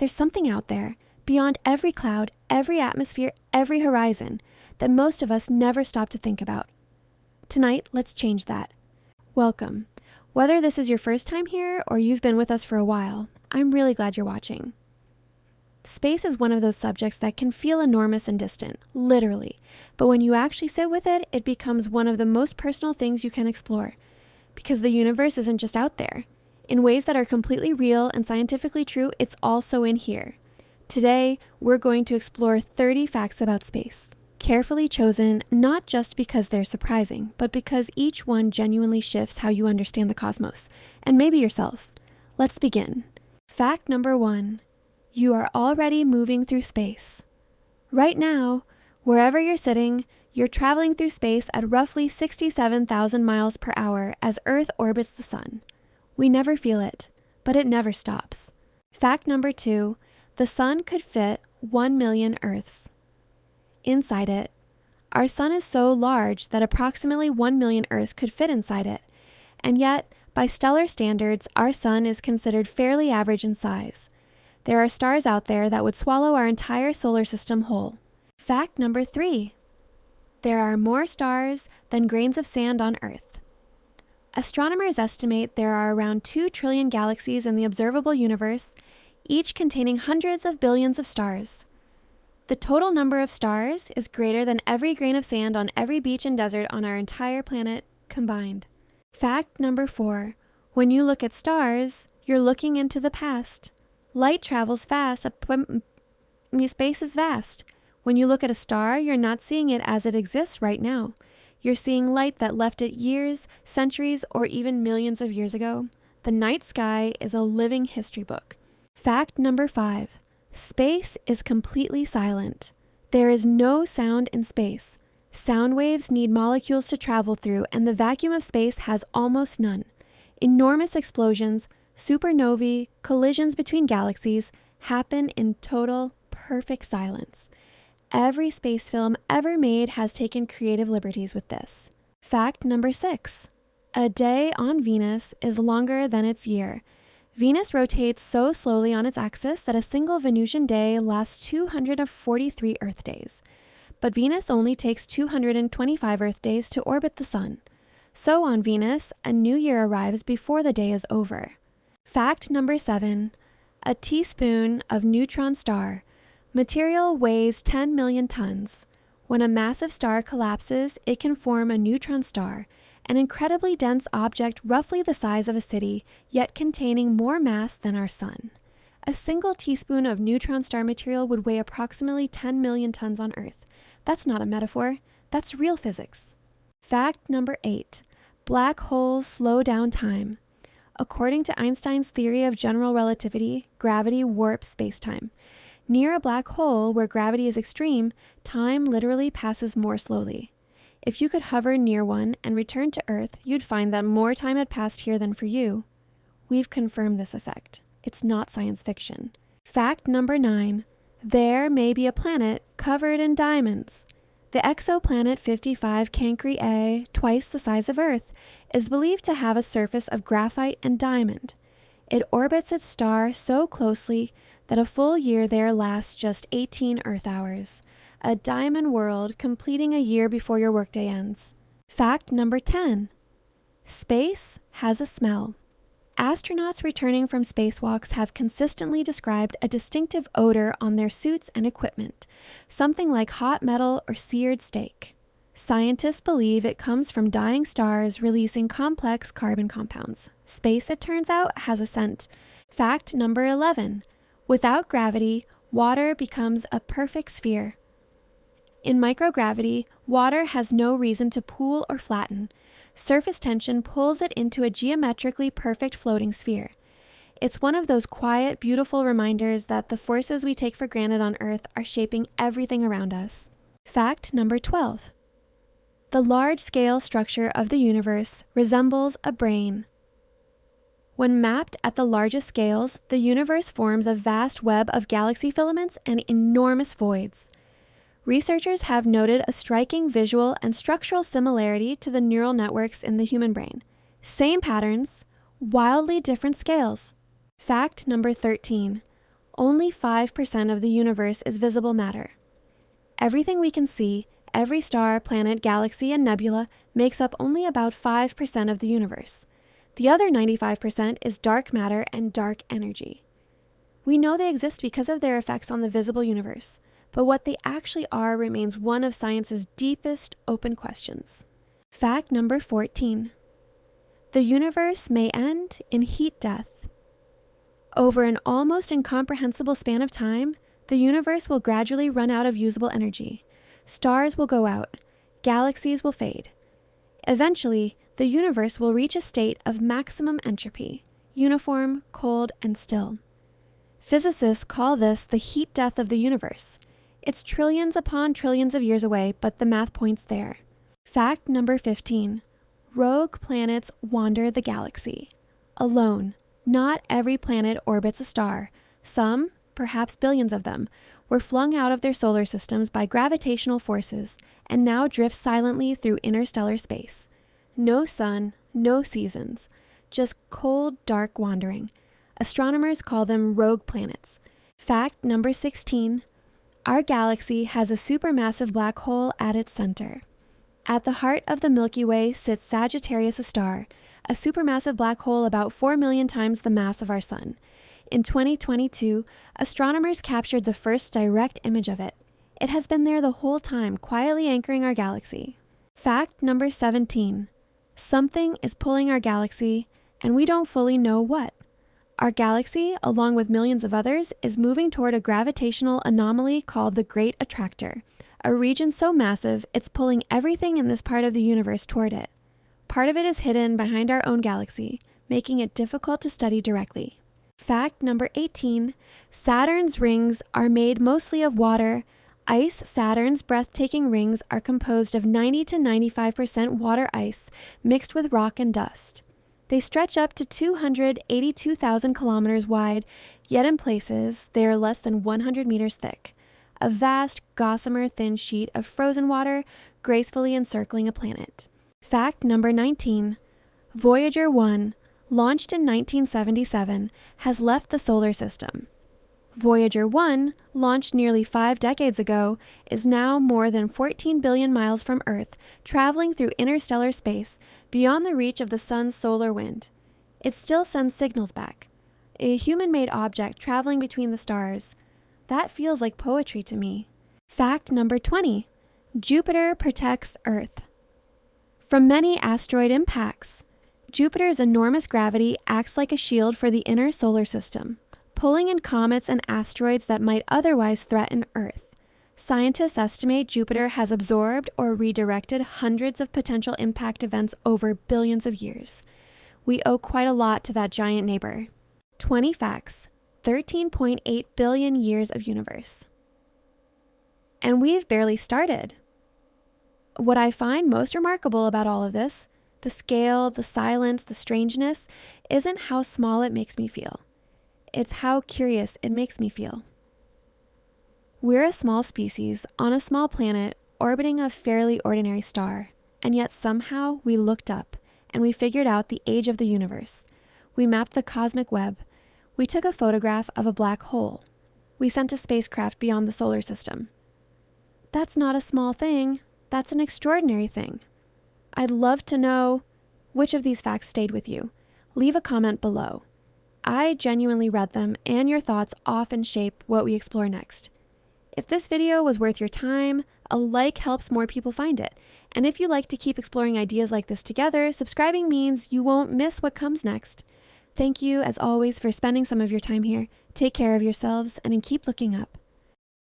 there's something out there, beyond every cloud, every atmosphere, every horizon, that most of us never stop to think about. Tonight, let's change that. Welcome. Whether this is your first time here or you've been with us for a while, I'm really glad you're watching. Space is one of those subjects that can feel enormous and distant, literally, but when you actually sit with it, it becomes one of the most personal things you can explore, because the universe isn't just out there. In ways that are completely real and scientifically true, it's also in here. Today, we're going to explore 30 facts about space, carefully chosen not just because they're surprising, but because each one genuinely shifts how you understand the cosmos, and maybe yourself. Let's begin. Fact number 1. You are already moving through space. Right now, wherever you're sitting, you're traveling through space at roughly 67,000 miles per hour as Earth orbits the sun. We never feel it, but it never stops. Fact number 2. The sun could fit 1 million Earths. Inside it, our sun is so large that approximately 1 million Earths could fit inside it, and yet, by stellar standards, our sun is considered fairly average in size. There are stars out there that would swallow our entire solar system whole. Fact number 3. There are more stars than grains of sand on Earth. Astronomers estimate there are around 2 trillion galaxies in the observable universe, each containing hundreds of billions of stars. The total number of stars is greater than every grain of sand on every beach and desert on our entire planet combined. Fact number 4. When you look at stars, you're looking into the past. Light travels fast, space is vast. When you look at a star, you're not seeing it as it exists right now. You're seeing light that left it years, centuries, or even millions of years ago. The night sky is a living history book. Fact number 5. Space is completely silent. There is no sound in space. Sound waves need molecules to travel through, and the vacuum of space has almost none. Enormous explosions, supernovae, collisions between galaxies happen in total, perfect silence. Every space film ever made has taken creative liberties with this. Fact number 6. A day on Venus is longer than its year. Venus rotates so slowly on its axis that a single Venusian day lasts 243 Earth days. But Venus only takes 225 Earth days to orbit the sun. So on Venus, a new year arrives before the day is over. Fact number 7. A teaspoon of neutron star. Material weighs 10 million tons. When a massive star collapses, it can form a neutron star, an incredibly dense object roughly the size of a city, yet containing more mass than our sun. A single teaspoon of neutron star material would weigh approximately 10 million tons on Earth. That's not a metaphor, that's real physics. Fact number 8. Black holes slow down time. According to Einstein's theory of general relativity, gravity warps spacetime. Near a black hole where gravity is extreme, time literally passes more slowly. If you could hover near one and return to Earth, you'd find that more time had passed here than for you. We've confirmed this effect. It's not science fiction. Fact number 9. There may be a planet covered in diamonds. The exoplanet 55 Cancri A, twice the size of Earth, is believed to have a surface of graphite and diamond. It orbits its star so closely that a full year there lasts just 18 Earth hours. A diamond world completing a year before your workday ends. Fact number 10. Space has a smell. Astronauts returning from spacewalks have consistently described a distinctive odor on their suits and equipment, something like hot metal or seared steak. Scientists believe it comes from dying stars releasing complex carbon compounds. Space, it turns out, has a scent. Fact number 11. Without gravity, water becomes a perfect sphere. In microgravity, water has no reason to pool or flatten. Surface tension pulls it into a geometrically perfect floating sphere. It's one of those quiet, beautiful reminders that the forces we take for granted on Earth are shaping everything around us. Fact number 12. The large-scale structure of the universe resembles a brain. When mapped at the largest scales, the universe forms a vast web of galaxy filaments and enormous voids. Researchers have noted a striking visual and structural similarity to the neural networks in the human brain. Same patterns, wildly different scales. Fact number 13. Only 5% of the universe is visible matter. Everything we can see, every star, planet, galaxy, and nebula, makes up only about 5% of the universe. The other 95% is dark matter and dark energy. We know they exist because of their effects on the visible universe, but what they actually are remains one of science's deepest open questions. Fact number 14. The universe may end in heat death. Over an almost incomprehensible span of time, the universe will gradually run out of usable energy. Stars will go out. Galaxies will fade. Eventually, the universe will reach a state of maximum entropy, uniform, cold, and still. Physicists call this the heat death of the universe. It's trillions upon trillions of years away, but the math points there. Fact number 15. Rogue planets wander the galaxy. Alone. Not every planet orbits a star. Some, perhaps billions of them, were flung out of their solar systems by gravitational forces and now drift silently through interstellar space. No sun, no seasons, just cold, dark wandering. Astronomers call them rogue planets. Fact number 16. Our galaxy has a supermassive black hole at its center. At the heart of the Milky Way sits Sagittarius, a star, a supermassive black hole about 4 million times the mass of our sun. In 2022, astronomers captured the first direct image of it. It has been there the whole time, quietly anchoring our galaxy. Fact number 17. Something is pulling our galaxy, and we don't fully know what. Our galaxy, along with millions of others, is moving toward a gravitational anomaly called the Great Attractor, a region so massive it's pulling everything in this part of the universe toward it. Part of it is hidden behind our own galaxy, making it difficult to study directly. Fact number 18. Saturn's rings are made mostly of water. Ice Saturn's breathtaking rings are composed of 90 to 95% water ice mixed with rock and dust. They stretch up to 282,000 kilometers wide, yet in places they are less than 100 meters thick. A vast, gossamer thin sheet of frozen water gracefully encircling a planet. Fact number 19. Voyager 1, launched in 1977, has left the solar system. Voyager 1, launched nearly 5 decades ago, is now more than 14 billion miles from Earth, traveling through interstellar space beyond the reach of the sun's solar wind. It still sends signals back. A human-made object traveling between the stars. That feels like poetry to me. Fact number 20. Jupiter protects Earth. From many asteroid impacts, Jupiter's enormous gravity acts like a shield for the inner solar system, pulling in comets and asteroids that might otherwise threaten Earth. Scientists estimate Jupiter has absorbed or redirected hundreds of potential impact events over billions of years. We owe quite a lot to that giant neighbor. 20 facts, 13.8 billion years of universe. And we've barely started. What I find most remarkable about all of this, the scale, the silence, the strangeness, isn't how small it makes me feel. It's how curious it makes me feel. We're a small species on a small planet orbiting a fairly ordinary star, and yet somehow we looked up and we figured out the age of the universe. We mapped the cosmic web. We took a photograph of a black hole. We sent a spacecraft beyond the solar system. That's not a small thing. That's an extraordinary thing. I'd love to know which of these facts stayed with you. Leave a comment below. I genuinely read them, and your thoughts often shape what we explore next. If this video was worth your time, a like helps more people find it. And if you like to keep exploring ideas like this together, subscribing means you won't miss what comes next. Thank you, as always, for spending some of your time here. Take care of yourselves and keep looking up.